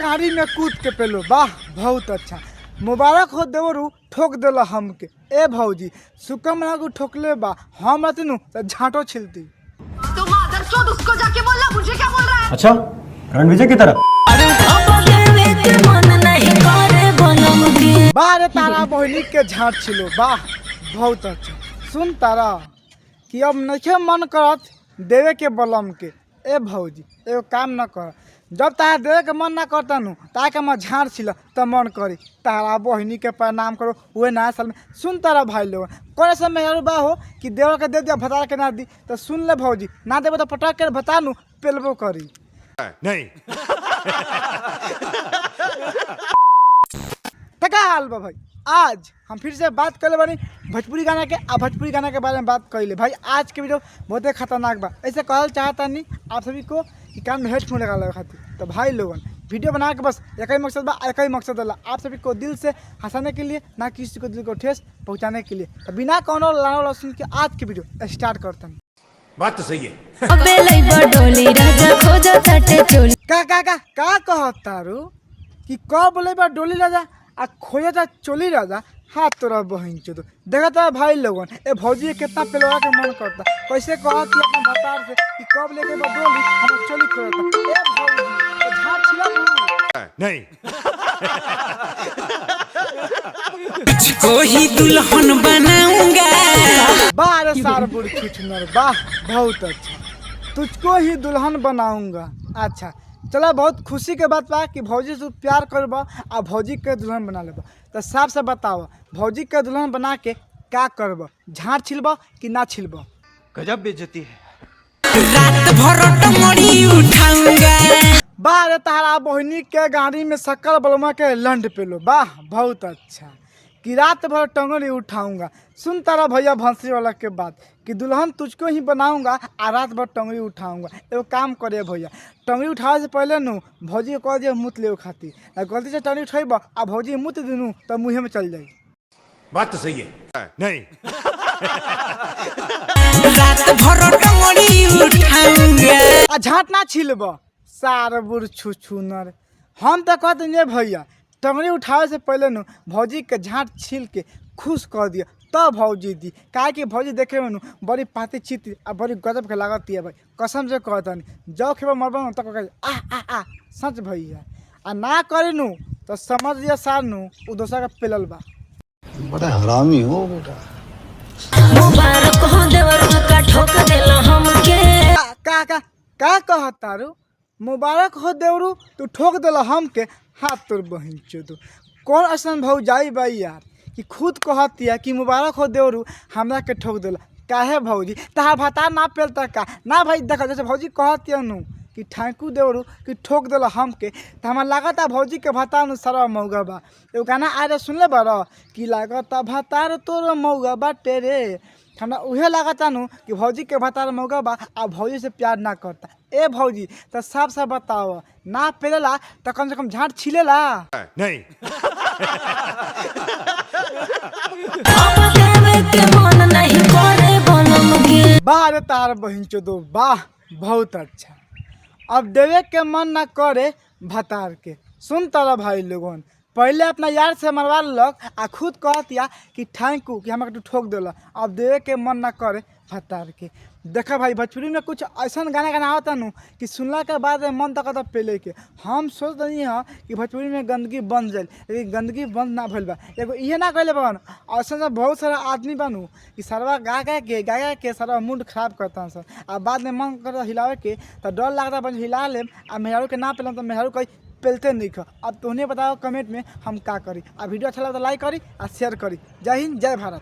गाड़ी में कूद के पेलो, वाह बहुत अच्छा। मुबारक हो देवरू ठोक देला हमके। ए भौजी सुकम लागू ठोकले बा, हम रहती नु तो झांटो छिलती। तो मादरचोद उसको जाके बोला, मुझे क्या बोल रहा है? अच्छा रणविजय की तरह। वाह रे तारा बहनी के झाट छिलो, वाह बहुत अच्छा। सुन तारा कि अब नहीं मन करत देवे के बलम के। ए भौजी एगो काम न कर, जब तारा देवे के मन ना करता नु ताके मैं झाड़ छिल तो मन करी तारा बहनी के प्रणाम करो हुए नया साल में। सुन तारा भाई लोग कौन ऐसा मेहर बा हो कि देवर के दे दिया भता के ना दी, तो सुन ले भौजी ना देवे तो पटक के बता नू पेलबो करी नहीं। क्या हाल बा भाई? आज हम फिर से बात कर ले बानी भोजपुरी गाना के। भोजपुरी गाना के बारे में बात कर ले भाई। आज के वीडियो बहुत ही खतरनाक बा। ऐसे कहल चाहता नहीं आप सभी को कि कान में हेडफोन लगा लगा खातिर। तो भाई लोगन वीडियो बना के बस एक ही मकसद बा, एक ही मकसद है आप सभी को दिल से हंसाने के लिए, ना किसी को दिल को ठेस पहुँचाने के लिए। तो बिना कौनो लाना सुन के आज की वीडियो स्टार्ट करते हैं। बात तो सही है। का कहता रू कि कब बोले बा डोली राजा आ खोजा था चोली राजा। हाथ तोरा बहन चो देखा था भाई लोगन ए भौजी कितना पेलवा के मन करता, कैसे कहा कि अपना भतार से कि कब लेके बा डोली हम चोली करता। ए भौजी तो झाड़ छिला नहीं। तुझको ही दुल्हन बनाऊंगा। वाह रे सार बुढ़ छुछनर, वाह बहुत अच्छा। तुझको ही दुल्हन बनाऊंगा। अच्छा चलो बहुत खुशी के बात बा कि भौजी से प्यार करबा आ भौजी के दुल्हन बना लेबा। तो साफ से बताओ भौजी के दुल्हन बना के क्या करबा? झाड़ छिलबा कि ना छिलबा? गजब बेइज्जती है। रात भर टंगड़ी उठाऊंगा। वाह रे तारा बहनी के गाड़ी में शक्कर बलमा के लंड पेलो, वाह बहुत अच्छा। कि रात भर टंगड़ी उठाऊंगा। सुन तारा भैया भंसरी वाला के बात कि दुल्हन तुझको ही बनाऊंगा आ रात भर टंगड़ी उठाऊंगा। एगो काम करे भैया, टंगड़ी उठावे से पहले नु भौजी को कह दिया मुँह ले खातिर। गलती से टंगड़ी उठेब आ भौजी मुँह दिनू तो मुँहे में चल जाई। बात तो सही है। नहीं। रात भर टंगड़ी उठाऊंगा। आ झाट ना छिलब सार बुढ़ छुछुनर। हम तो कहते नहीं भैया टंगड़ी उठावे से पहले नु भौजी के झाट छील के खुश कर दिया तब भौजी दी। काहे कि भौजी देखे में नु बड़ी पाती चिती आ बड़ी गजब के लागत है भाई। कसम से कहता नहीं जब खेबा मरबा तो कह आ सच भैया आ ना करे नु तो समझ लिया सार नु उ दोसरा का पेलल बा। बड़ा हरामी हो बेटा। मुबारक हो देवर का ठोक देला हमके। का कहता रू? मुबारक हो देवरू तू ठोक देला हमके। हाथ तोर बहन चो कौन ऐसा भौजाई बाई यार कि खुद कहती है कि मुबारक हो देवरू हमरा के ठोक देला। काहे भौजी तहार भता ना पेलता का ना भाई? देखा जैसे भौजी कहती है नु कि ठाकू देवरू कि ठोक देला हमके, तो हमारा लागत भौजी के भता नु सारा मौगा बा। एगो गाना आ रहे सुनले बार कि लागत भतार तोर मौगा बाटे रे। हमरा उहे लागता नु कि भौजी के भतार मौगा बा आ भौजी से प्यार ना करता। ए भौजी तो साफ साफ बताओ ना पेलेला तो कम से कम झाट छिलेला नहीं। वाह रे तार बहन चो वाह बहुत अच्छा। अब देवे के मन ना करे भतार के। सुन तारा भाई लोगन पहले अपना यार से मरवा लग आ खुद कहतिया कि थैंक यू कि हमारे ठोक देला। अब देवे के मन ना करे भतार के। देखा भाई भोजपुरी में कुछ ऐसा गाना होता नु कि सुनला के बाद मन तक तो पेले के। हम सोच रही हाँ कि भोजपुरी में गंदगी बन जाए, लेकिन गंदगी बंद ना भइल बा। एगो इहे ना कहले बन ऐसा बहुत सारा आदमी बनू कि सरवा गा के सारा मूड खराब करता सर आ बाद में मन करता हिलावे के तो डर लगता बन हिला ले आ मेहरू के ना पेलम तो मेहरू कहीं पेलते नहीं खा। अब तुम्हें बताओ कमेंट में हम का करी। आ वीडियो अच्छा लगा तो लाइक करी आ शेयर करी। जय हिंद जय भारत।